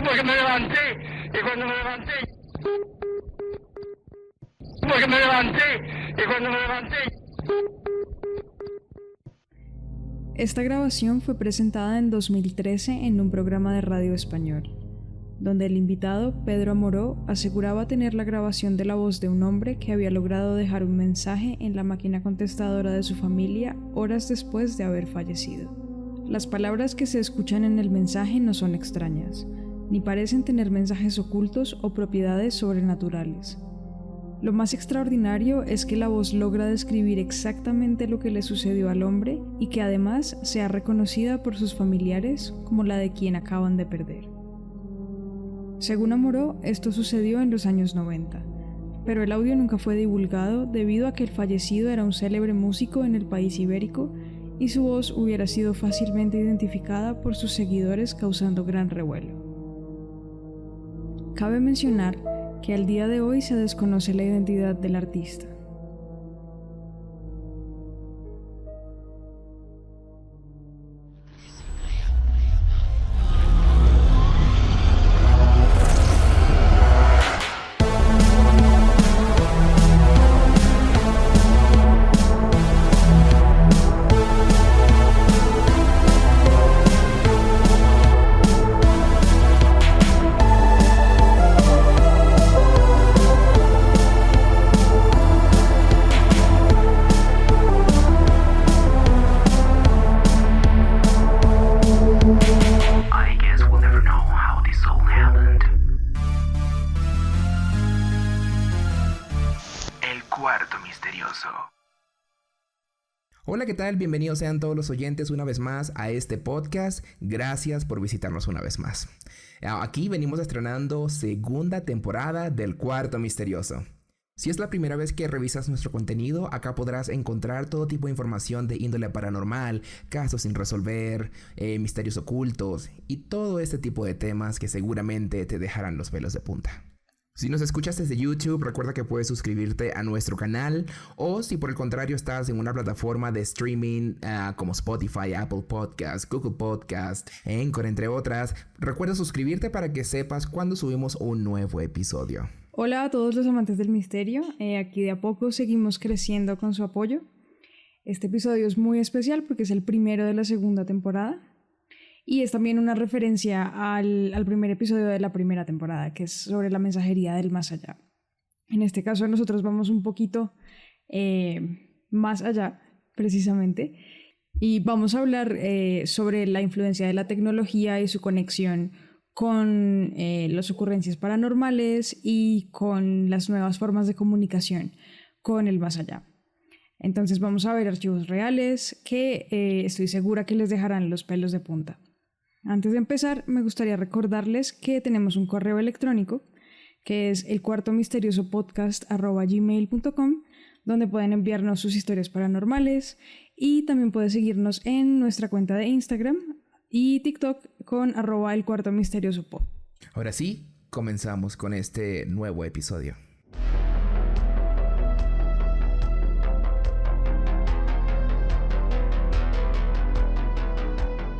Porque me levanté y cuando me levanté, porque me levanté y cuando me levanté. Esta grabación fue presentada en 2013 en un programa de radio español, donde el invitado, Pedro Amoró, aseguraba tener la grabación de la voz de un hombre que había logrado dejar un mensaje en la máquina contestadora de su familia horas después de haber fallecido. Las palabras que se escuchan en el mensaje no son extrañas, ni parecen tener mensajes ocultos o propiedades sobrenaturales. Lo más extraordinario es que la voz logra describir exactamente lo que le sucedió al hombre y que además sea reconocida por sus familiares como la de quien acaban de perder. Según Amoró, esto sucedió en los años 90, pero el audio nunca fue divulgado debido a que el fallecido era un célebre músico en el país ibérico y su voz hubiera sido fácilmente identificada por sus seguidores causando gran revuelo. Cabe mencionar que al día de hoy se desconoce la identidad del artista. Hola, ¿qué tal? Bienvenidos sean todos los oyentes una vez más a este podcast. Gracias por visitarnos una vez más. Aquí venimos estrenando segunda temporada del Cuarto Misterioso. Si es la primera vez que revisas nuestro contenido, acá podrás encontrar todo tipo de información de índole paranormal, casos sin resolver, misterios ocultos y todo este tipo de temas que seguramente te dejarán los pelos de punta. Si nos escuchas desde YouTube, recuerda que puedes suscribirte a nuestro canal, o si por el contrario estás en una plataforma de streaming como Spotify, Apple Podcast, Google Podcast, Anchor, entre otras, recuerda suscribirte para que sepas cuando subimos un nuevo episodio. Hola a todos los amantes del misterio, aquí de a poco seguimos creciendo con su apoyo. Este episodio es muy especial porque es el primero de la segunda temporada. Y es también una referencia al primer episodio de la primera temporada, que es sobre la mensajería del más allá. En este caso nosotros vamos un poquito más allá, precisamente, y vamos a hablar sobre la influencia de la tecnología y su conexión con las ocurrencias paranormales y con las nuevas formas de comunicación con el más allá. Entonces vamos a ver archivos reales que estoy segura que les dejarán los pelos de punta. Antes de empezar, me gustaría recordarles que tenemos un correo electrónico que es elcuartomisteriosopodcast@gmail.com, donde pueden enviarnos sus historias paranormales, y también pueden seguirnos en nuestra cuenta de Instagram y TikTok con @elcuartomisteriosopod. Ahora sí, comenzamos con este nuevo episodio.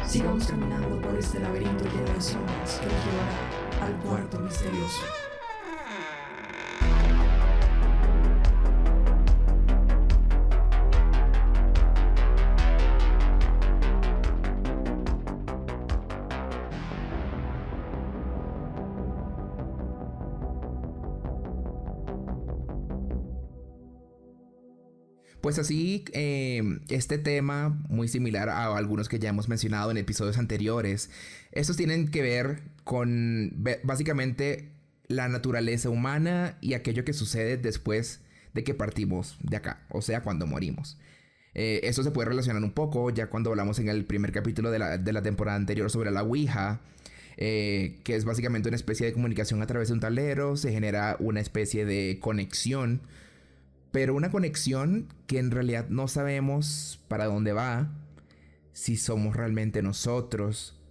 Sigamos caminando por este laberinto lleno de sombras que nos llevará al cuarto misterioso. Pues así, este tema, muy similar a algunos que ya hemos mencionado en episodios anteriores, estos tienen que ver con básicamente la naturaleza humana y aquello que sucede después de que partimos de acá, o sea, cuando morimos. Esto se puede relacionar un poco ya cuando hablamos en el primer capítulo de la temporada anterior sobre la Ouija, que es básicamente una especie de comunicación a través de un tablero. Se genera una especie de conexión, pero una conexión que en realidad no sabemos para dónde va, si somos realmente nosotros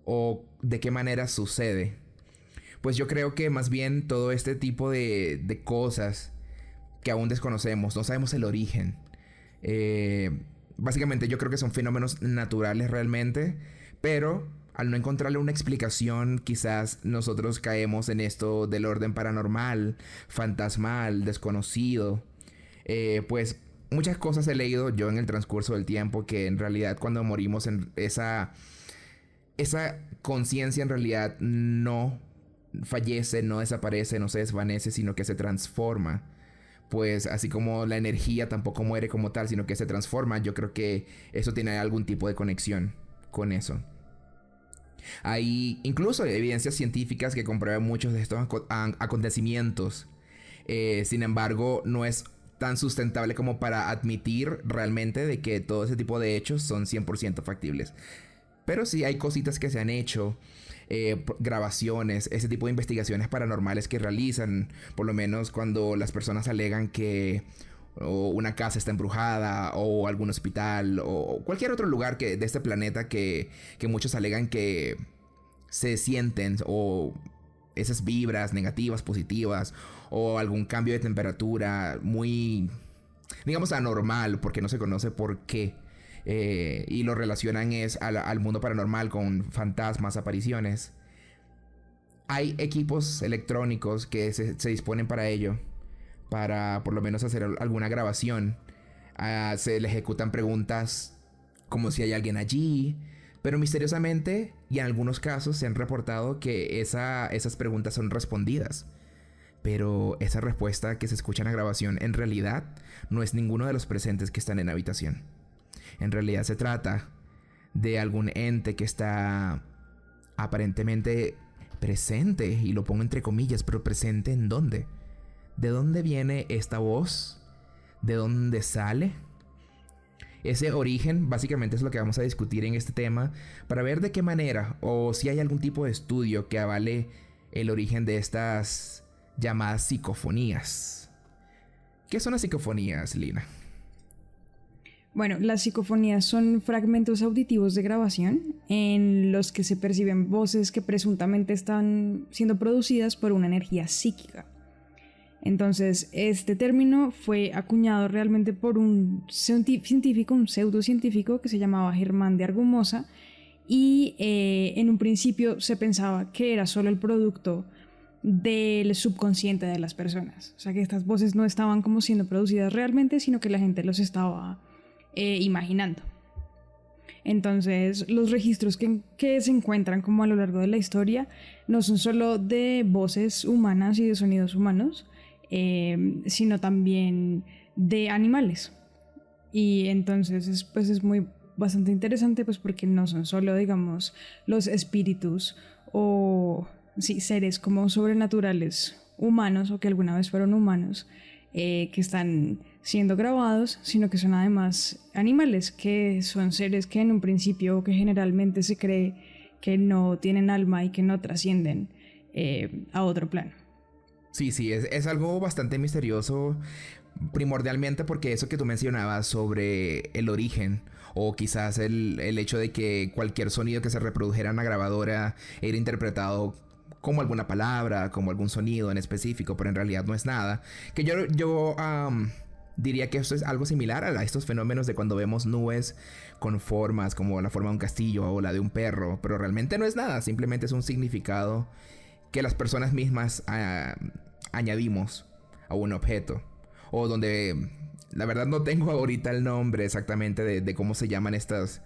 o de qué manera sucede. Pues yo creo que más bien todo este tipo de cosas que aún desconocemos, no sabemos el origen. Básicamente yo creo que son fenómenos naturales realmente, pero al no encontrarle una explicación, quizás nosotros caemos en esto del orden paranormal, fantasmal, desconocido. Pues muchas cosas he leído yo en el transcurso del tiempo que en realidad cuando morimos en esa conciencia en realidad no fallece, no desaparece, no se desvanece, sino que se transforma. Pues así como la energía tampoco muere como tal, sino que se transforma. Yo creo que eso tiene algún tipo de conexión con eso. Hay incluso evidencias científicas que comprueban muchos de estos acontecimientos. Sin embargo, no es tan sustentable como para admitir realmente de que todo ese tipo de hechos son 100% factibles. Pero sí hay cositas que se han hecho, grabaciones, ese tipo de investigaciones paranormales que realizan, por lo menos cuando las personas alegan que una casa está embrujada o algún hospital o cualquier otro lugar de este planeta que muchos alegan que se sienten o esas vibras negativas, positivas o algún cambio de temperatura muy, digamos, anormal porque no se conoce por qué. Y lo relacionan al mundo paranormal con fantasmas, apariciones. Hay equipos electrónicos que se disponen para ello, para por lo menos hacer alguna grabación. Se le ejecutan preguntas como si hay alguien allí, pero misteriosamente y en algunos casos se han reportado que esas preguntas son respondidas. Pero esa respuesta que se escucha en la grabación en realidad no es ninguno de los presentes que están en la habitación. En realidad se trata de algún ente que está aparentemente presente, y lo pongo entre comillas, pero presente ¿en dónde? ¿De dónde viene esta voz? ¿De dónde sale? Ese origen básicamente es lo que vamos a discutir en este tema para ver de qué manera o si hay algún tipo de estudio que avale el origen de estas llamadas psicofonías. ¿Qué son las psicofonías, Lina? Bueno, las psicofonías son fragmentos auditivos de grabación en los que se perciben voces que presuntamente están siendo producidas por una energía psíquica. Entonces, este término fue acuñado realmente por un científico, un pseudocientífico que se llamaba Germán de Argumosa, y en un principio se pensaba que era solo el producto del subconsciente de las personas. O sea, que estas voces no estaban como siendo producidas realmente, sino que la gente los estaba imaginando. Entonces, los registros que se encuentran como a lo largo de la historia no son solo de voces humanas y de sonidos humanos, sino también de animales. Y entonces es bastante interesante, pues porque no son solo, digamos, los espíritus o seres como sobrenaturales humanos o que alguna vez fueron humanos que están siendo grabados, sino que son además animales, que son seres que en un principio, que generalmente se cree que no tienen alma y que no trascienden a otro plano. Sí, es algo bastante misterioso, primordialmente porque eso que tú mencionabas sobre el origen, o quizás el hecho de que cualquier sonido que se reprodujera en la grabadora era interpretado como alguna palabra, como algún sonido en específico, pero en realidad no es nada. Que yo diría que esto es algo similar a estos fenómenos de cuando vemos nubes con formas como la forma de un castillo o la de un perro, pero realmente no es nada, simplemente es un significado que las personas mismas añadimos a un objeto. O donde, la verdad no tengo ahorita el nombre exactamente de cómo se llaman estas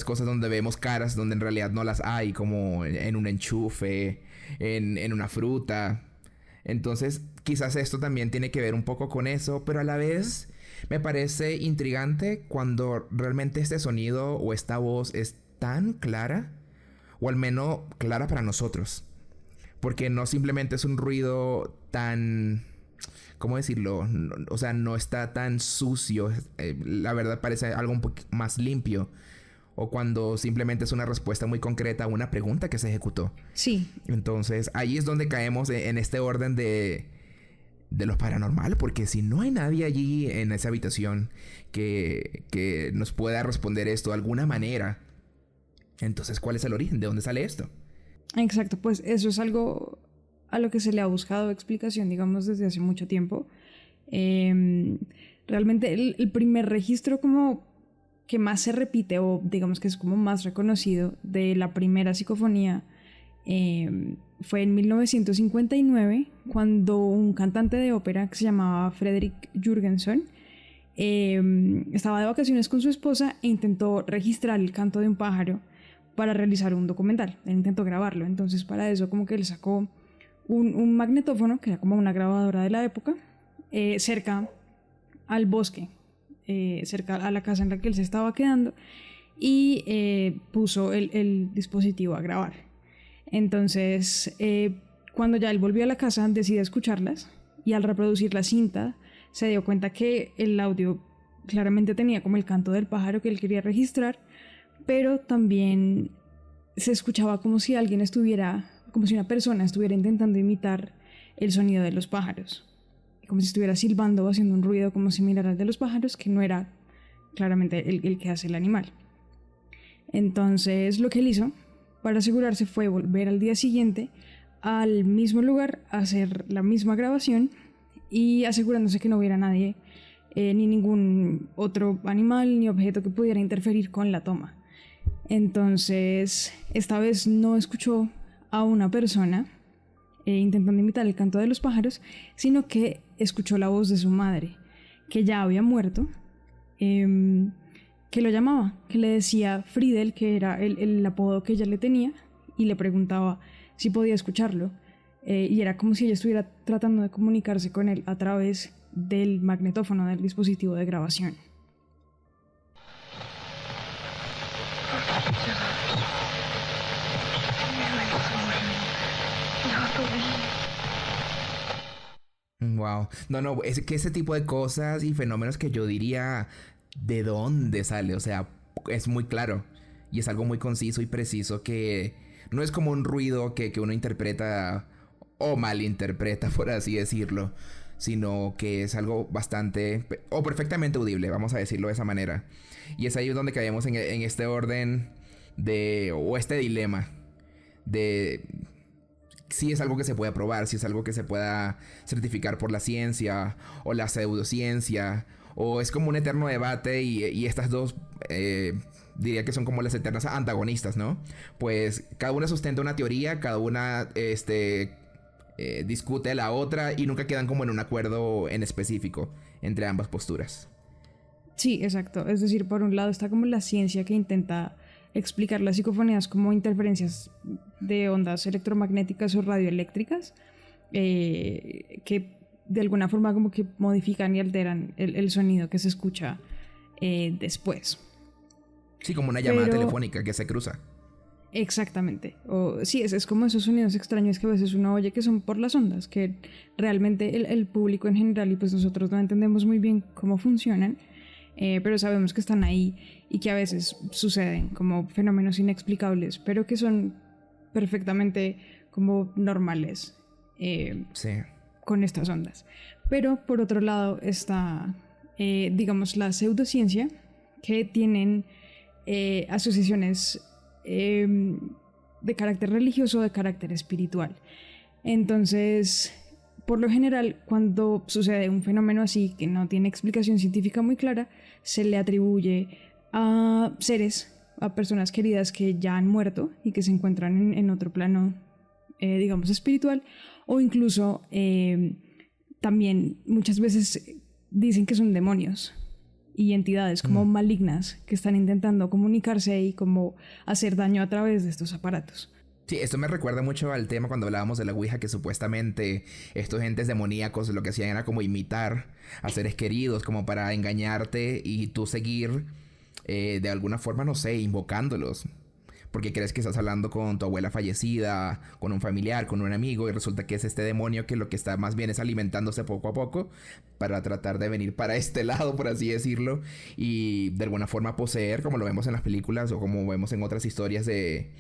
cosas donde vemos caras donde en realidad no las hay, como en un enchufe, en una fruta. Entonces quizás esto también tiene que ver un poco con eso, pero a la vez me parece intrigante cuando realmente este sonido o esta voz es tan clara, o al menos clara para nosotros. Porque no simplemente es un ruido tan... ¿Cómo decirlo? O sea, no está tan sucio. La verdad parece algo un poco más limpio. O cuando simplemente es una respuesta muy concreta a una pregunta que se ejecutó. Sí. Entonces, ahí es donde caemos en este orden de lo paranormal. Porque si no hay nadie allí en esa habitación que nos pueda responder esto de alguna manera, entonces, ¿cuál es el origen? ¿De dónde sale esto? Exacto, pues eso es algo a lo que se le ha buscado explicación, digamos, desde hace mucho tiempo. Realmente el primer registro como que más se repite, o digamos que es como más reconocido, de la primera psicofonía fue en 1959, cuando un cantante de ópera que se llamaba Frederick Jurgenson estaba de vacaciones con su esposa e intentó registrar el canto de un pájaro para realizar un documental. Él intentó grabarlo, entonces para eso como que él sacó un magnetófono, que era como una grabadora de la época, cerca al bosque, cerca a la casa en la que él se estaba quedando, y puso el dispositivo a grabar. Entonces, cuando ya él volvió a la casa, decidió escucharlas, y al reproducir la cinta se dio cuenta que el audio claramente tenía como el canto del pájaro que él quería registrar, pero también se escuchaba como si alguien estuviera, como si una persona estuviera intentando imitar el sonido de los pájaros, como si estuviera silbando o haciendo un ruido como similar al de los pájaros, que no era claramente el que hace el animal. Entonces, lo que él hizo para asegurarse fue volver al día siguiente al mismo lugar a hacer la misma grabación, y asegurándose que no hubiera nadie, ni ningún otro animal ni objeto que pudiera interferir con la toma. Entonces, esta vez no escuchó a una persona intentando imitar el canto de los pájaros, sino que escuchó la voz de su madre, que ya había muerto, que lo llamaba, que le decía Friedel, que era el apodo que ella le tenía, y le preguntaba si podía escucharlo. Y era como si ella estuviera tratando de comunicarse con él a través del magnetófono, del dispositivo de grabación. Wow. No, es que ese tipo de cosas y fenómenos que yo diría, ¿de dónde sale? O sea, es muy claro y es algo muy conciso y preciso, que no es como un ruido que uno interpreta o malinterpreta, por así decirlo, sino que es algo bastante o perfectamente audible, vamos a decirlo de esa manera. Y es ahí donde caemos en este orden o este dilema de si es algo que se puede probar, si es algo que se pueda certificar por la ciencia o la pseudociencia, o es como un eterno debate, y estas dos diría que son como las eternas antagonistas, ¿no? Pues cada una sustenta una teoría, cada una discute la otra, y nunca quedan como en un acuerdo en específico entre ambas posturas. Sí, exacto. Es decir, por un lado está como la ciencia, que intenta explicar las psicofonías como interferencias de ondas electromagnéticas o radioeléctricas, que de alguna forma como que modifican y alteran el sonido que se escucha después. Sí, como una llamada telefónica que se cruza. Exactamente. Sí, es como esos sonidos extraños que a veces uno oye, que son por las ondas, que realmente el público en general y pues nosotros no entendemos muy bien cómo funcionan, pero sabemos que están ahí y que a veces suceden como fenómenos inexplicables, pero que son perfectamente como normales Sí. con estas ondas. Pero por otro lado está, digamos, la pseudociencia, que tienen asociaciones de carácter religioso o de carácter espiritual. Entonces, por lo general, cuando sucede un fenómeno así que no tiene explicación científica muy clara, se le atribuye a seres, a personas queridas que ya han muerto y que se encuentran en otro plano, digamos, espiritual, o incluso también muchas veces dicen que son demonios y entidades como malignas que están intentando comunicarse y como hacer daño a través de estos aparatos. Sí, esto me recuerda mucho al tema cuando hablábamos de la Ouija, que supuestamente estos entes demoníacos lo que hacían era como imitar a seres queridos, como para engañarte y tú seguir de alguna forma, no sé, invocándolos. Porque crees que estás hablando con tu abuela fallecida, con un familiar, con un amigo, y resulta que es este demonio que lo que está más bien es alimentándose poco a poco para tratar de venir para este lado, por así decirlo, y de alguna forma poseer, como lo vemos en las películas o como vemos en otras historias de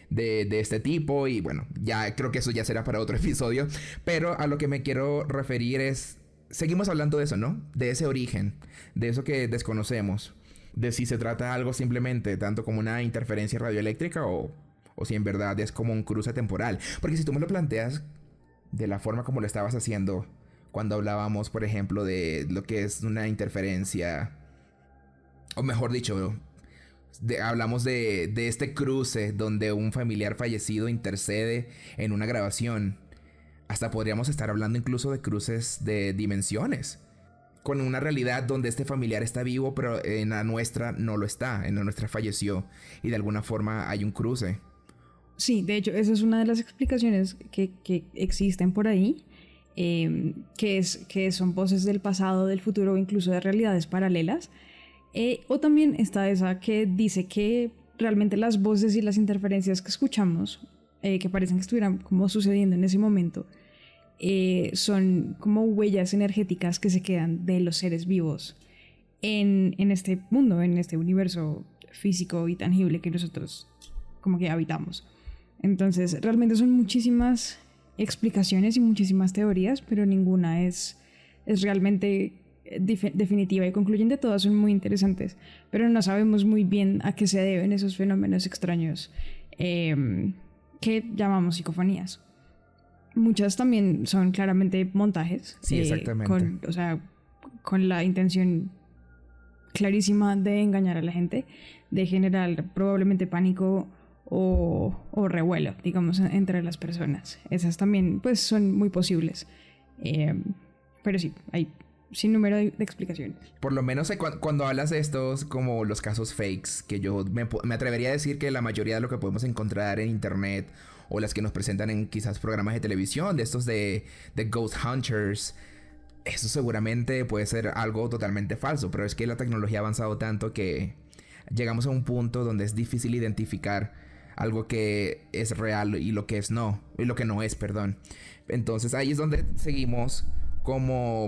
este tipo. Y bueno, ya creo que eso ya será para otro episodio, pero a lo que me quiero referir es, seguimos hablando de eso, ¿no? De ese origen, de eso que desconocemos, de si se trata de algo simplemente tanto como una interferencia radioeléctrica o si en verdad es como un cruce temporal. Porque si tú me lo planteas de la forma como lo estabas haciendo cuando hablábamos, por ejemplo, de lo que es una interferencia o mejor dicho, hablamos de este cruce donde un familiar fallecido intercede en una grabación. Hasta podríamos estar hablando incluso de cruces de dimensiones, con una realidad donde este familiar está vivo, pero en la nuestra no lo está, en la nuestra falleció, y de alguna forma hay un cruce. Sí, de hecho, esa es una de las explicaciones que existen por ahí, que son voces del pasado, del futuro o incluso de realidades paralelas. O también está esa que dice que realmente las voces y las interferencias que escuchamos, que parecen que estuvieran como sucediendo en ese momento, son como huellas energéticas que se quedan de los seres vivos en este mundo, en este universo físico y tangible que nosotros como que habitamos. Entonces realmente son muchísimas explicaciones y muchísimas teorías, pero ninguna es realmente definitiva y concluyente. Todas son muy interesantes, pero no sabemos muy bien a qué se deben esos fenómenos extraños que llamamos psicofonías. Muchas también son claramente montajes. Sí, exactamente. Con la intención clarísima de engañar a la gente, de generar probablemente pánico o revuelo, digamos, entre las personas. Esas también, pues, son muy posibles. Pero sí, hay sin número de explicaciones. Por lo menos cuando hablas de estos como los casos fakes, que yo me atrevería a decir que la mayoría de lo que podemos encontrar en internet o las que nos presentan en quizás programas de televisión, de estos de Ghost Hunters, eso seguramente puede ser algo totalmente falso, pero es que la tecnología ha avanzado tanto que llegamos a un punto donde es difícil identificar algo que es real y lo que no es, perdón. Entonces ahí es donde seguimos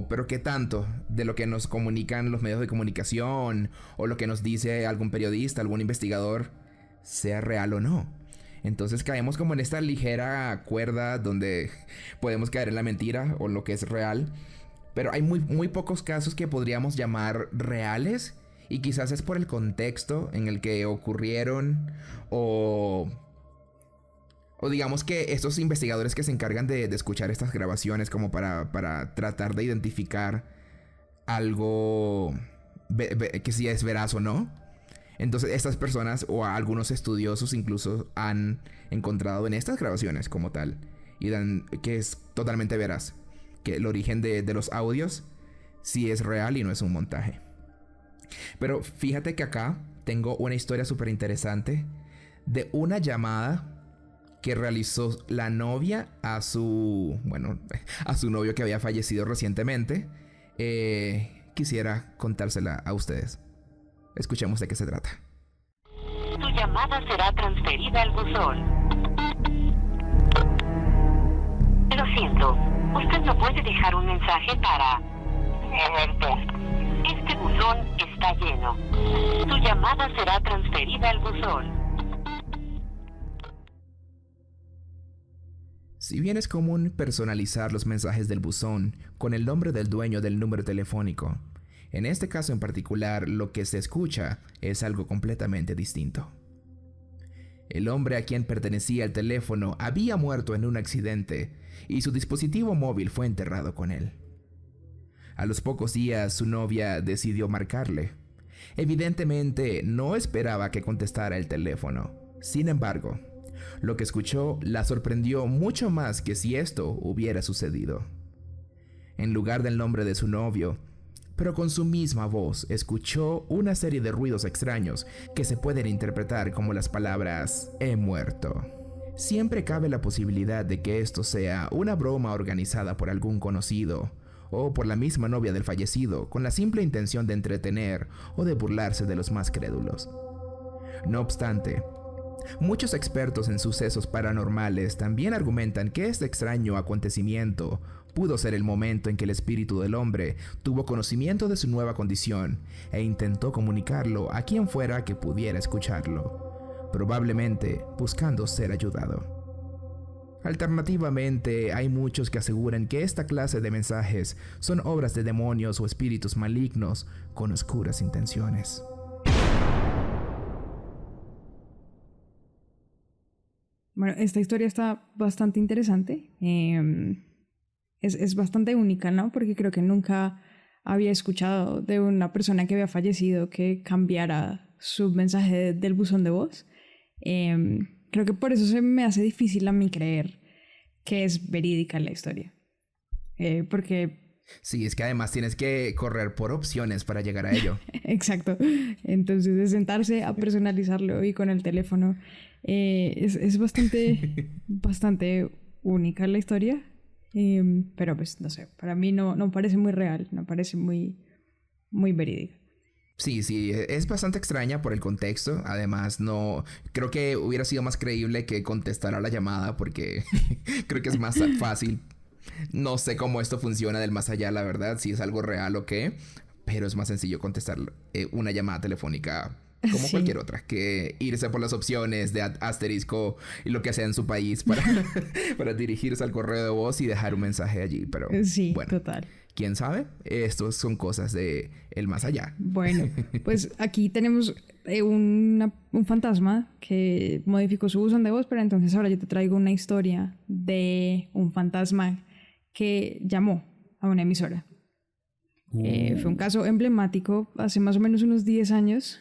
pero qué tanto de lo que nos comunican los medios de comunicación o lo que nos dice algún periodista, algún investigador, sea real o no. Entonces caemos como en esta ligera cuerda donde podemos caer en la mentira o lo que es real. Pero hay muy, muy pocos casos que podríamos llamar reales. Y quizás es por el contexto en el que ocurrieron o digamos que estos investigadores que se encargan de escuchar estas grabaciones como para tratar de identificar algo que si es veraz o no. Entonces estas personas o algunos estudiosos incluso han encontrado en estas grabaciones como tal y dan que es totalmente veraz, que el origen de los audios sí es real y no es un montaje. Pero fíjate que acá tengo una historia súper interesante de una llamada que realizó la novia a su novio que había fallecido recientemente. Quisiera contársela a ustedes. Escuchemos de qué se trata. Su llamada será transferida al buzón. Lo siento, usted no puede dejar un mensaje para... Este buzón está lleno. Su llamada será transferida al buzón. Si bien es común personalizar los mensajes del buzón con el nombre del dueño del número telefónico, en este caso en particular lo que se escucha es algo completamente distinto. El hombre a quien pertenecía el teléfono había muerto en un accidente y su dispositivo móvil fue enterrado con él. A los pocos días su novia decidió marcarle. Evidentemente no esperaba que contestara el teléfono. Sin embargo, lo que escuchó la sorprendió mucho más que si esto hubiera sucedido. En lugar del nombre de su novio, pero con su misma voz, escuchó una serie de ruidos extraños que se pueden interpretar como las palabras "he muerto". Siempre cabe la posibilidad de que esto sea una broma organizada por algún conocido o por la misma novia del fallecido con la simple intención de entretener o de burlarse de los más crédulos. No obstante, muchos expertos en sucesos paranormales también argumentan que este extraño acontecimiento pudo ser el momento en que el espíritu del hombre tuvo conocimiento de su nueva condición e intentó comunicarlo a quien fuera que pudiera escucharlo, probablemente buscando ser ayudado. Alternativamente, hay muchos que aseguran que esta clase de mensajes son obras de demonios o espíritus malignos con oscuras intenciones. Bueno, esta historia está bastante interesante. Es bastante única, ¿no? Porque creo que nunca había escuchado de una persona que había fallecido que cambiara su mensaje del buzón de voz. Creo que por eso se me hace difícil a mí creer que es verídica la historia. Porque... Sí, es que además tienes que correr por opciones para llegar a ello. Exacto. Entonces, de sentarse a personalizarlo y con el teléfono, es bastante única la historia. Pero pues, no sé, para mí no parece muy real, no parece muy verídica. Sí, es bastante extraña por el contexto. Además, no creo que hubiera sido más creíble que contestara la llamada porque creo que es más fácil. No sé cómo esto funciona del más allá, la verdad, si es algo real o qué, pero es más sencillo contestar una llamada telefónica como Sí. cualquier otra que irse por las opciones de asterisco y lo que sea en su país para dirigirse al correo de voz y dejar un mensaje allí. Pero Sí, bueno, total. ¿quién sabe? Estos son cosas de el más allá. Bueno, pues aquí tenemos un fantasma que modificó su buzón de voz, pero entonces ahora yo te traigo una historia de un fantasma que llamó a una emisora. Fue un caso emblemático hace más o menos unos 10 años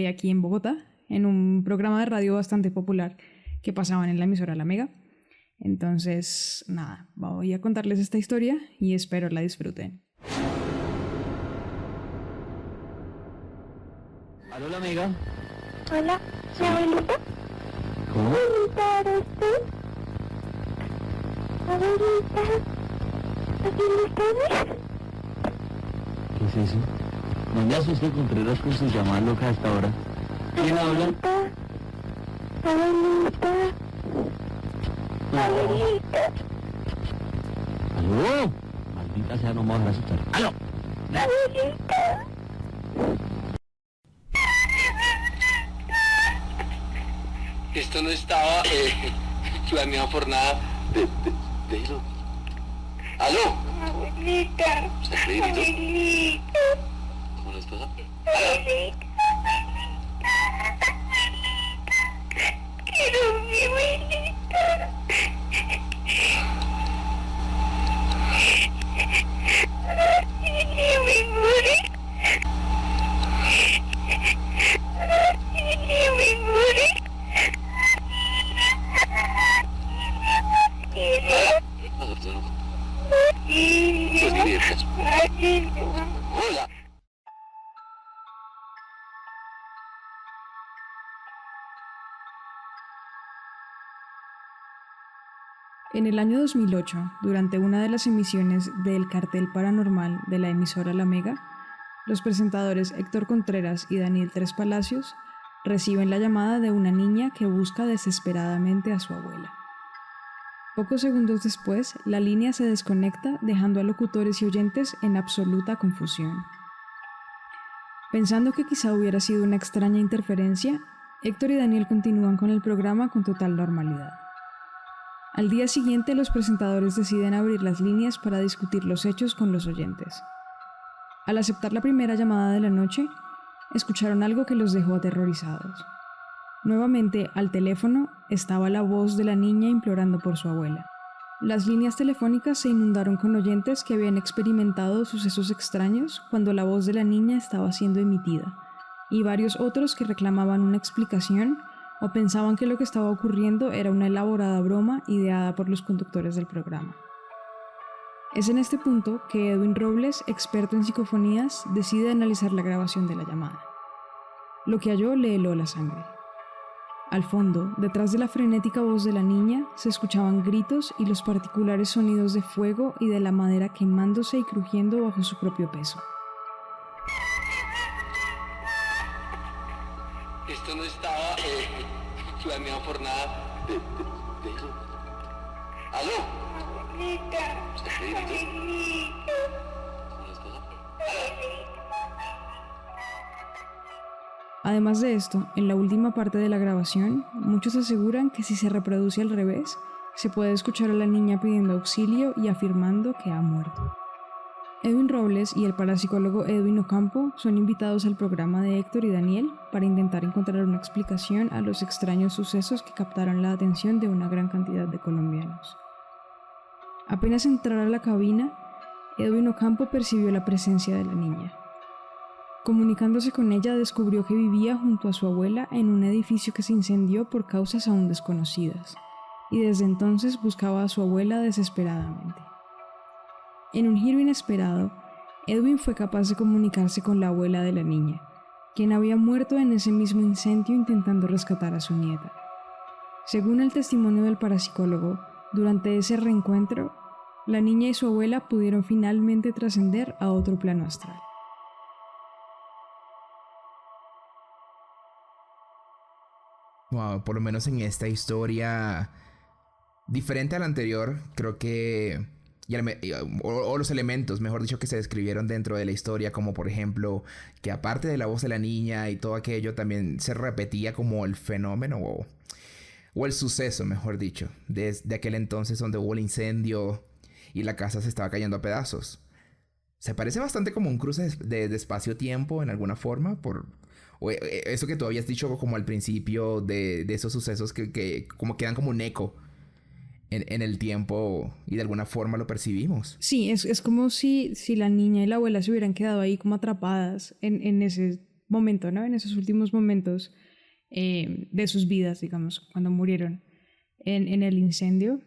aquí en Bogotá, en un programa de radio bastante popular que pasaban en la emisora La Mega. Entonces, nada, voy a contarles esta historia y espero la disfruten. ¿Aló, la amiga? Hola, ¿mi abuelita? ¿Cómo? Abuelita, ¿eres tú? Abuelita, ¿aquí ¿Qué es eso? No me asuste, Contreras, con sus llamadas locas a esta hora. ¿Quién habla? Abuelita, abuelita, ¿Aló? Maldita sea, no me vas a asustar. ¡Aló! abuelita. Esto no estaba planeado por nada. Déjelo. ¡Aló! Abuelita, ¿Está creído? abuelita, ¿Cómo les pasa? abuelita. Quiero mi abuelita. Quiero mi abuelita. Quiero mi abuelita. Hola. En el año 2008, durante una de las emisiones del Cartel Paranormal de la emisora La Mega, los presentadores Héctor Contreras y Daniel Tres Palacios reciben la llamada de una niña que busca desesperadamente a su abuela. Pocos segundos después, la línea se desconecta, dejando a locutores y oyentes en absoluta confusión. Pensando que quizá hubiera sido una extraña interferencia, Héctor y Daniel continúan con el programa con total normalidad. Al día siguiente, los presentadores deciden abrir las líneas para discutir los hechos con los oyentes. Al aceptar la primera llamada de la noche, escucharon algo que los dejó aterrorizados. Nuevamente, al teléfono, estaba la voz de la niña implorando por su abuela. Las líneas telefónicas se inundaron con oyentes que habían experimentado sucesos extraños cuando la voz de la niña estaba siendo emitida, y varios otros que reclamaban una explicación o pensaban que lo que estaba ocurriendo era una elaborada broma ideada por los conductores del programa. Es en este punto que Edwin Robles, experto en psicofonías, decide analizar la grabación de la llamada. Lo que halló le heló la sangre. Al fondo, detrás de la frenética voz de la niña, se escuchaban gritos y los particulares sonidos de fuego y de la madera quemándose y crujiendo bajo su propio peso. Esto no estaba planeado por nada. Déjelo. ¡Aló! Abuelita, ¿Está creído? abuelita, ¿Cómo les pasa? Además de esto, en la última parte de la grabación, muchos aseguran que si se reproduce al revés, se puede escuchar a la niña pidiendo auxilio y afirmando que ha muerto. Edwin Robles y el parapsicólogo Edwin Ocampo son invitados al programa de Héctor y Daniel para intentar encontrar una explicación a los extraños sucesos que captaron la atención de una gran cantidad de colombianos. Apenas entrar a la cabina, Edwin Ocampo percibió la presencia de la niña. Comunicándose con ella, descubrió que vivía junto a su abuela en un edificio que se incendió por causas aún desconocidas, y desde entonces buscaba a su abuela desesperadamente. En un giro inesperado, Edwin fue capaz de comunicarse con la abuela de la niña, quien había muerto en ese mismo incendio intentando rescatar a su nieta. Según el testimonio del parapsicólogo, durante ese reencuentro, la niña y su abuela pudieron finalmente trascender a otro plano astral. Wow, por lo menos en esta historia, diferente a la anterior, creo que... o los elementos, mejor dicho, que se describieron dentro de la historia, como por ejemplo, que aparte de la voz de la niña y todo aquello, también se repetía como el fenómeno o el suceso, mejor dicho, de aquel entonces donde hubo el incendio y la casa se estaba cayendo a pedazos. Se parece bastante como un cruce de espacio-tiempo en alguna forma, o eso que tú habías dicho como al principio de esos sucesos que como quedan como un eco en el tiempo y de alguna forma lo percibimos. Sí, es como si la niña y la abuela se hubieran quedado ahí como atrapadas en ese momento, ¿no? En esos últimos momentos de sus vidas, digamos, cuando murieron en el incendio.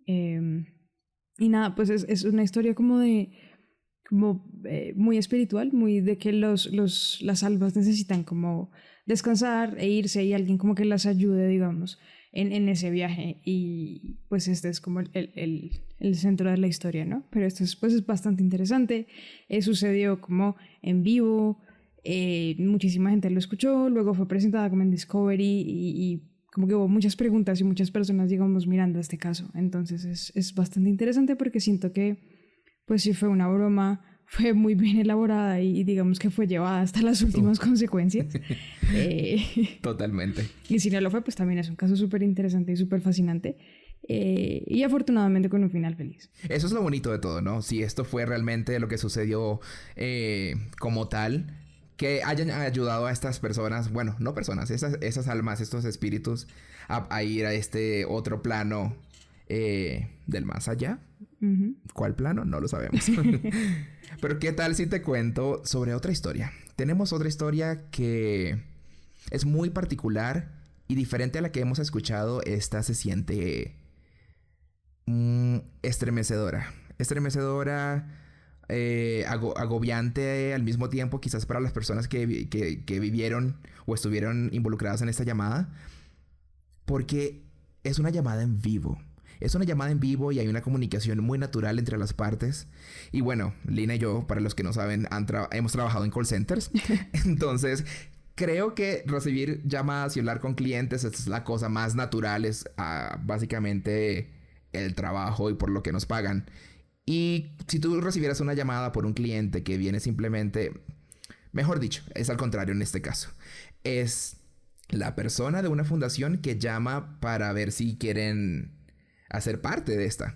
Y nada, pues es una historia muy espiritual, muy de que las almas necesitan como descansar e irse y alguien como que las ayude, digamos, en ese viaje. Y pues este es como el centro de la historia, ¿no? Pero esto es bastante interesante. Sucedió como en vivo, muchísima gente lo escuchó, luego fue presentada como en Discovery y como que hubo muchas preguntas y muchas personas, digamos, mirando este caso. Entonces es bastante interesante porque siento que pues sí fue una broma, fue muy bien elaborada y digamos que fue llevada hasta las últimas consecuencias. Totalmente. Y si no lo fue, pues también es un caso súper interesante y súper fascinante. Y afortunadamente con un final feliz. Eso es lo bonito de todo, ¿no? Si esto fue realmente lo que sucedió como tal, que hayan ayudado a estas personas, bueno, no personas, esas almas, estos espíritus, a ir a este otro plano del más allá. Uh-huh. ¿Cuál plano? No lo sabemos. Pero ¿qué tal si te cuento sobre otra historia? Tenemos otra historia que es muy particular y diferente a la que hemos escuchado. Esta se siente estremecedora. Agobiante al mismo tiempo, quizás para las personas que vivieron o estuvieron involucradas en esta llamada, porque es una llamada en vivo. Es una llamada en vivo y hay una comunicación muy natural entre las partes. Y bueno, Lina y yo, para los que no saben, hemos trabajado en call centers. Entonces, creo que recibir llamadas y hablar con clientes es la cosa más natural. Es básicamente el trabajo y por lo que nos pagan. Y si tú recibieras una llamada por un cliente que viene simplemente... Mejor dicho, es al contrario en este caso. Es la persona de una fundación que llama para ver si quieren hacer parte de esta.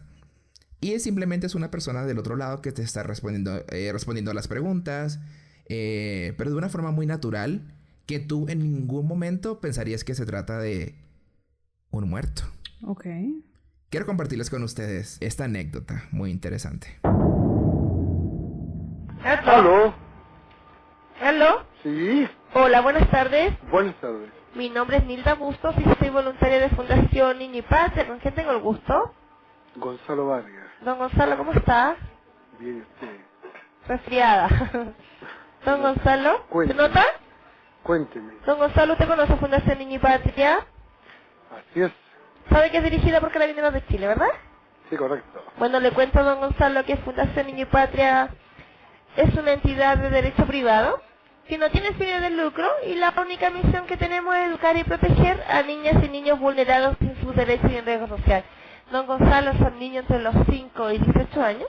Y simplemente es una persona del otro lado que te está respondiendo a las preguntas, pero de una forma muy natural, que tú en ningún momento pensarías que se trata de un muerto. Ok. Quiero compartirles con ustedes esta anécdota muy interesante. ¿Aló? ¿Aló? Sí, Hola, buenas tardes. buenas tardes. Mi nombre es Nilda Bustos y soy voluntaria de Fundación Niño y Patria. ¿Con quién tengo el gusto? Gonzalo Vargas. Don Gonzalo, ¿cómo está? Bien, usted. Resfriada. Don Gonzalo, ¿se Cuénteme. nota? Cuénteme. Don Gonzalo, ¿usted conoce Fundación Niño y Patria? Así es. Sabe que es dirigida por Carabineros de Chile, ¿verdad? Sí, correcto. Bueno, le cuento a don Gonzalo que Fundación Niño y Patria es una entidad de derecho privado que no tiene fines de lucro y la única misión que tenemos es educar y proteger a niñas y niños vulnerados en sus derechos y en riesgo social. Don Gonzalo son niños entre los 5 y 18 años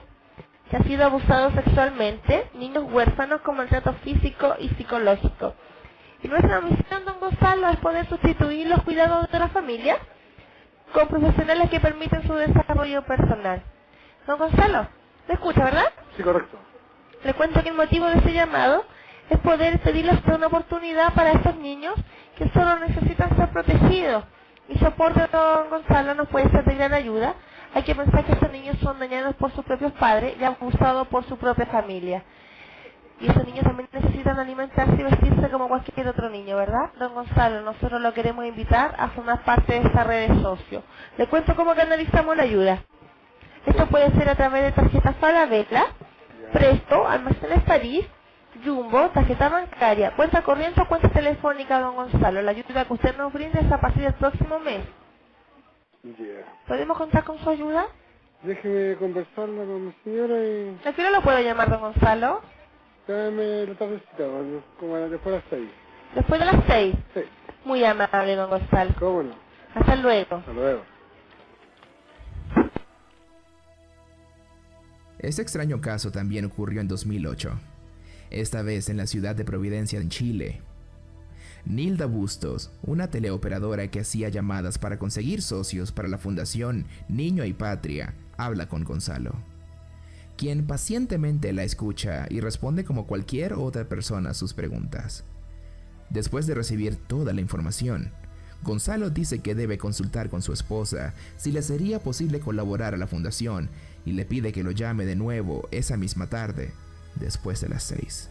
que han sido abusados sexualmente, niños huérfanos con maltrato físico y psicológico. Y nuestra misión, don Gonzalo, es poder sustituir los cuidados de la familia con profesionales que permiten su desarrollo personal. Don Gonzalo, ¿me escucha, verdad? Sí, correcto. Le cuento que el motivo de este llamado es poder pedirles una oportunidad para estos niños que solo necesitan ser protegidos. Mi soporte, don Gonzalo, nos puede ser de gran ayuda Hay que pensar que estos niños son dañados por sus propios padres y abusados por su propia familia. Y esos niños también necesitan alimentarse y vestirse como cualquier otro niño, ¿verdad? Don Gonzalo, nosotros lo queremos invitar a formar parte de esta red de socios. Le cuento cómo canalizamos la ayuda. Esto puede ser a través de tarjetas Falabella, Presto, Almacenes París, Jumbo, tarjeta bancaria, cuenta corriente o cuenta telefónica, don Gonzalo. La ayuda que usted nos brinda es a partir del próximo mes. Ya. ¿Podemos contar con su ayuda? Déjeme conversarla con mi señora y ¿A qué hora lo puedo llamar, don Gonzalo? dame la tardecita, como después de las 6. Después de las 6. Sí, Muy amable, don Gonzalo. cómo no. Hasta luego. Hasta luego. Este extraño caso también ocurrió en 2008, esta vez en la ciudad de Providencia, en Chile. Nilda Bustos, una teleoperadora que hacía llamadas para conseguir socios para la fundación Niño y Patria, habla con Gonzalo, quien pacientemente la escucha y responde como cualquier otra persona a sus preguntas. Después de recibir toda la información, Gonzalo dice que debe consultar con su esposa si le sería posible colaborar a la fundación y le pide que lo llame de nuevo esa misma tarde, después de las 6.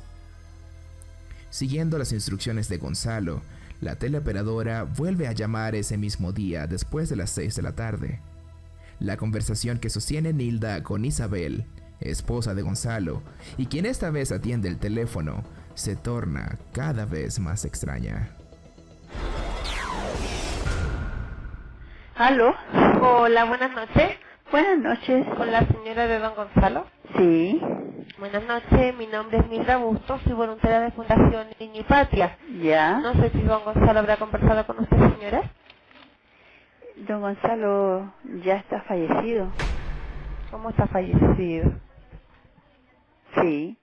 Siguiendo las instrucciones de Gonzalo, la teleoperadora vuelve a llamar ese mismo día después de las 6 de la tarde. La conversación que sostiene Nilda con Isabel, esposa de Gonzalo, y quien esta vez atiende el teléfono, se torna cada vez más extraña. ¿Aló? Hola, buenas noches. Buenas noches. Con la señora de don Gonzalo. Sí, Buenas noches, mi nombre es Nilda Bustos, soy voluntaria de Fundación Niño y Patria. ya. No sé si don Gonzalo habrá conversado con usted, señora. Don Gonzalo ya está fallecido. ¿Cómo está fallecido? Sí,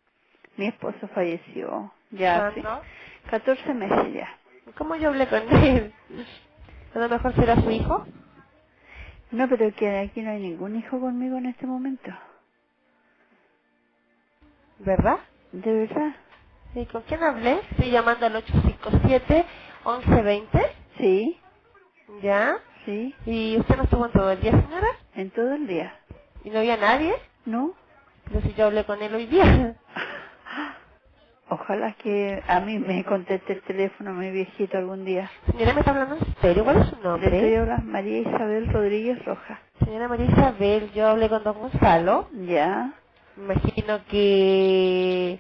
mi esposo falleció ya hace ¿Cuándo? 14 meses ya. ¿Cómo yo hablé con él? ¿A lo mejor será su hijo? No, pero que aquí no hay ningún hijo conmigo en este momento. ¿Verdad? ¿De verdad? ¿Y con quién hablé? Estoy llamando al 857-1120. Sí, ¿Ya? sí, ¿Y usted no estuvo en todo el día, señora? en todo el día. ¿Y no había nadie? ¿No? Pero si yo hablé con él hoy día. Ojalá que a mí me conteste el teléfono mi viejito algún día. Señora, ¿me está hablando en serio? ¿Cuál es su Le nombre? estoy hablando María Isabel Rodríguez Rojas. Señora María Isabel, yo hablé con don Gonzalo. Ya, Me imagino que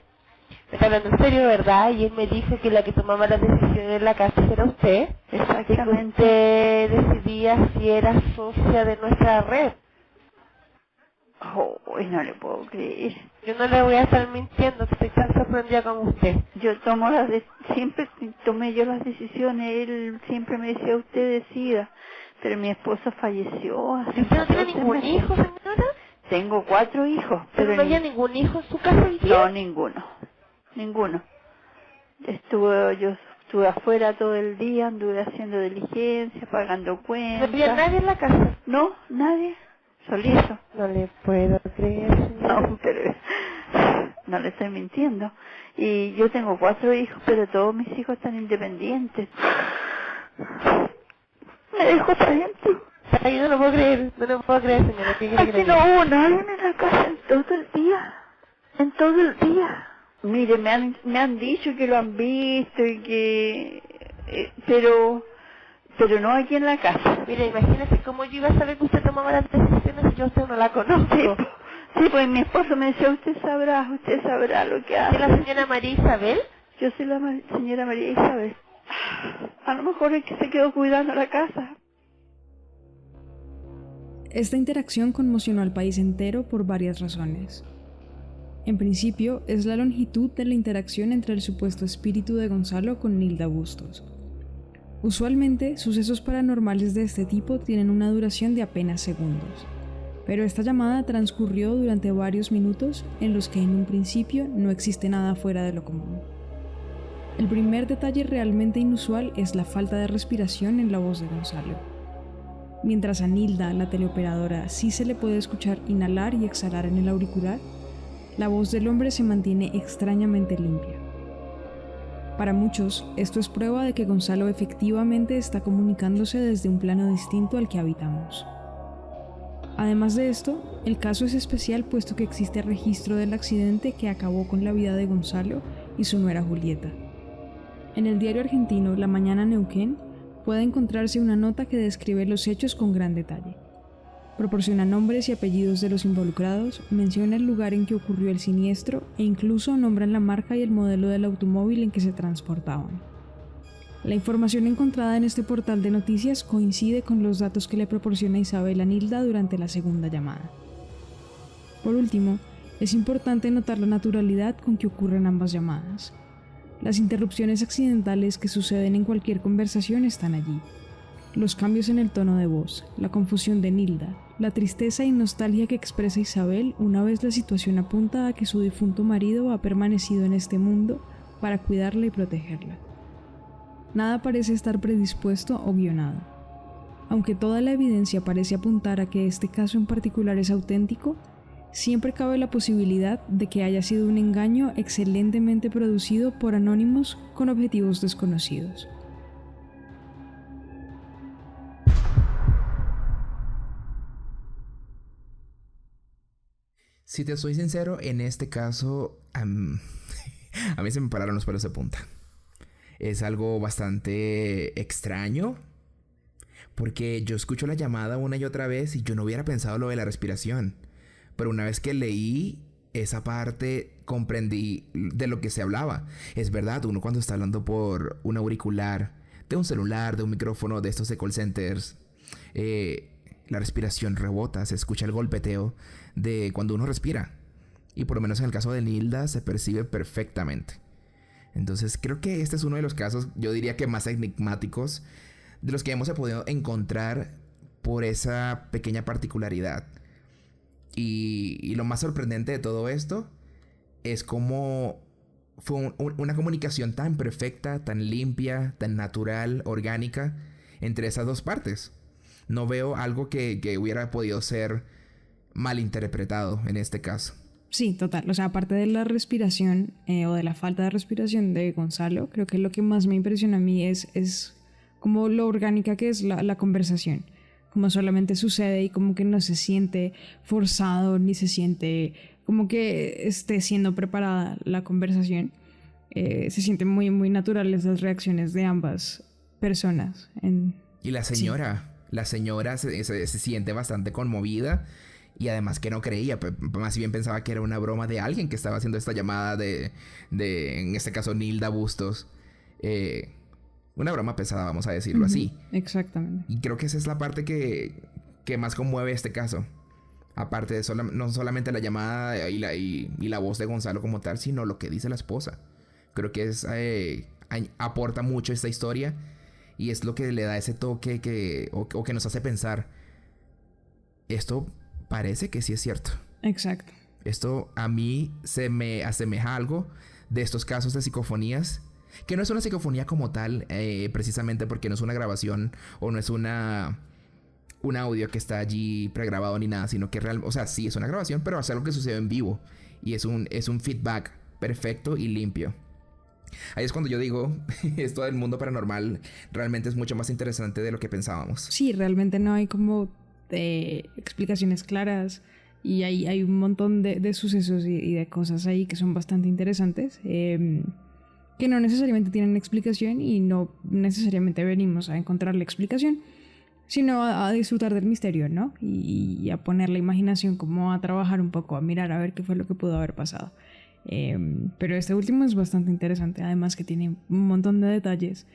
me está hablando en serio, ¿verdad? Y él me dijo que la que tomaba las decisiones en la casa era usted. Que exactamente. usted decidía si era socia de nuestra red. Oh, no le puedo creer. Yo no le voy a estar mintiendo, que estoy tan sorprendida como usted. Yo siempre tomé yo las decisiones, él siempre me decía usted decida, pero mi esposo falleció hace ¿Y usted no tiene 14 ningún meses. hijo, señora? Tengo 4 hijos, ¿Pero no había ni- ningún hijo en su casa hoy día? No, ninguno. Yo estuve afuera todo el día, anduve haciendo diligencia, pagando ¿No cuentas. había nadie en la casa? No, nadie, solito. No le puedo creer, señora. No, pero no le estoy mintiendo. Y yo tengo 4 hijos, pero todos mis hijos están independientes. Me dejó para adentro. Ay, no lo puedo creer, no lo puedo creer, señora. ¿Qué quiere que Aquí le no diga? hubo nadie en la casa en todo el día. En todo el día. Mire, me han dicho que lo han visto y que... pero no aquí en la casa. Mire, imagínese cómo yo iba a saber que usted tomaba las decisiones si yo a usted no la conozco. Sí, pues mi esposo me decía, usted sabrá lo que hace. ¿Es la señora María Isabel? Yo soy la señora María Isabel. A lo mejor es que se quedó cuidando la casa. Esta interacción conmocionó al país entero por varias razones. En principio, es la longitud de la interacción entre el supuesto espíritu de Gonzalo con Nilda Bustos. Usualmente, sucesos paranormales de este tipo tienen una duración de apenas segundos, pero esta llamada transcurrió durante varios minutos en los que en un principio no existe nada fuera de lo común. El primer detalle realmente inusual es la falta de respiración en la voz de Gonzalo. Mientras a Nilda, la teleoperadora, sí se le puede escuchar inhalar y exhalar en el auricular, la voz del hombre se mantiene extrañamente limpia. Para muchos, esto es prueba de que Gonzalo efectivamente está comunicándose desde un plano distinto al que habitamos. Además de esto, el caso es especial puesto que existe registro del accidente que acabó con la vida de Gonzalo y su nuera Julieta. En el diario argentino La Mañana Neuquén puede encontrarse una nota que describe los hechos con gran detalle. Proporciona nombres y apellidos de los involucrados, menciona el lugar en que ocurrió el siniestro e incluso nombran la marca y el modelo del automóvil en que se transportaban. La información encontrada en este portal de noticias coincide con los datos que le proporciona Isabel a Nilda durante la segunda llamada. Por último, es importante notar la naturalidad con que ocurren ambas llamadas. Las interrupciones accidentales que suceden en cualquier conversación están allí. Los cambios en el tono de voz, la confusión de Nilda, la tristeza y nostalgia que expresa Isabel una vez la situación apunta a que su difunto marido ha permanecido en este mundo para cuidarla y protegerla. Nada parece estar predispuesto o guionado. Aunque toda la evidencia parece apuntar a que este caso en particular es auténtico, siempre cabe la posibilidad de que haya sido un engaño excelentemente producido por anónimos con objetivos desconocidos. Si te soy sincero, en este caso, a mí se me pararon los pelos de punta. Es algo bastante extraño, porque yo escucho la llamada una y otra vez y yo no hubiera pensado lo de la respiración. Pero una vez que leí esa parte, comprendí de lo que se hablaba. Es verdad, uno cuando está hablando por un auricular, de un celular, de un micrófono, de estos de call centers, la respiración rebota, se escucha el golpeteo de cuando uno respira. Y por lo menos en el caso de Nilda se percibe perfectamente. Entonces creo que este es uno de los casos, yo diría que más enigmáticos, de los que hemos podido encontrar por esa pequeña particularidad. Y lo más sorprendente de todo esto es cómo fue una comunicación tan perfecta, tan limpia, tan natural, orgánica entre esas dos partes. No veo algo que hubiera podido ser malinterpretado en este caso. Sí, total. O sea, aparte de la respiración o de la falta de respiración de Gonzalo, creo que lo que más me impresiona a mí es como lo orgánica que es la conversación. Como solamente sucede y como que no se siente forzado ni se siente como que esté siendo preparada la conversación. Se sienten muy, muy naturales las reacciones de ambas personas. Y la señora se siente bastante conmovida. Y además que no creía, más bien pensaba que era una broma de alguien que estaba haciendo esta llamada de en este caso, Nilda Bustos. Una broma pesada, vamos a decirlo así. Exactamente. Y creo que esa es la parte que más conmueve este caso. Aparte de no solamente la llamada y la voz de Gonzalo como tal, sino lo que dice la esposa. Creo que aporta mucho esta historia y es lo que le da ese toque o que nos hace pensar. Esto parece que sí es cierto. Exacto. Esto a mí se me asemeja a algo de estos casos de psicofonías. Que no es una psicofonía como tal, precisamente porque no es una grabación o no es un audio que está allí pregrabado ni nada, sino que o sea, sí es una grabación, pero es algo que sucede en vivo y es un feedback perfecto y limpio. Ahí es cuando yo digo, esto del mundo paranormal realmente es mucho más interesante de lo que pensábamos. Sí, realmente no hay como explicaciones claras y hay un montón de sucesos y de cosas ahí que son bastante interesantes. Que no necesariamente tienen explicación y no necesariamente venimos a encontrar la explicación, sino a disfrutar del misterio, ¿no? Y a poner la imaginación como a trabajar un poco, a mirar a ver qué fue lo que pudo haber pasado. Pero este último es bastante interesante, además que tiene un montón de detalles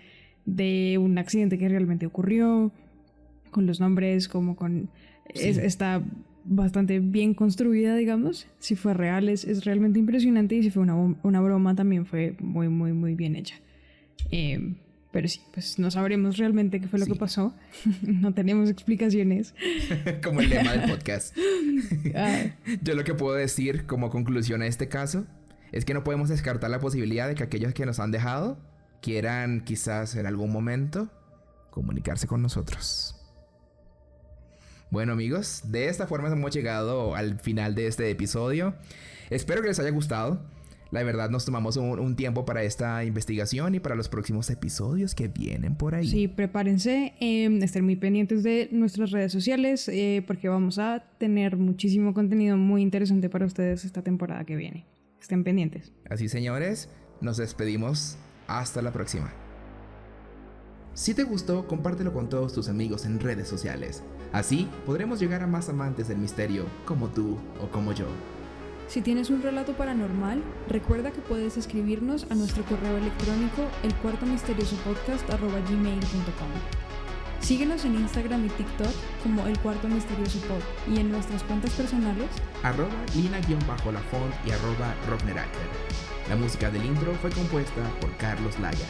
de un accidente que realmente ocurrió, con los nombres, como con... Sí. Está bastante bien construida, digamos. Si fue real, es realmente impresionante. Y si fue una broma, también fue muy, muy, muy bien hecha. Pero sí, pues no sabremos realmente qué fue lo que pasó. No tenemos explicaciones. Como el lema del podcast. Yo lo que puedo decir como conclusión a este caso es que no podemos descartar la posibilidad de que aquellos que nos han dejado quieran quizás en algún momento comunicarse con nosotros. Bueno, amigos, de esta forma hemos llegado al final de este episodio. Espero que les haya gustado. La verdad nos tomamos un tiempo para esta investigación y para los próximos episodios que vienen por ahí. Sí, prepárense, estén muy pendientes de nuestras redes sociales porque vamos a tener muchísimo contenido muy interesante para ustedes esta temporada que viene. Estén pendientes. Así, señores, nos despedimos. Hasta la próxima. Si te gustó, compártelo con todos tus amigos en redes sociales. Así podremos llegar a más amantes del misterio como tú o como yo. Si tienes un relato paranormal, recuerda que puedes escribirnos a nuestro correo electrónico elcuartomisteriosopodcast@gmail.com. Síguenos en Instagram y TikTok como El Cuarto Misterioso Pod y en nuestras cuentas personales @lina_lafont y @rockneracker. La música del intro fue compuesta por Carlos Laya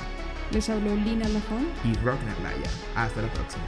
les habló Lina Lafont y Rockner Laya. Hasta la próxima.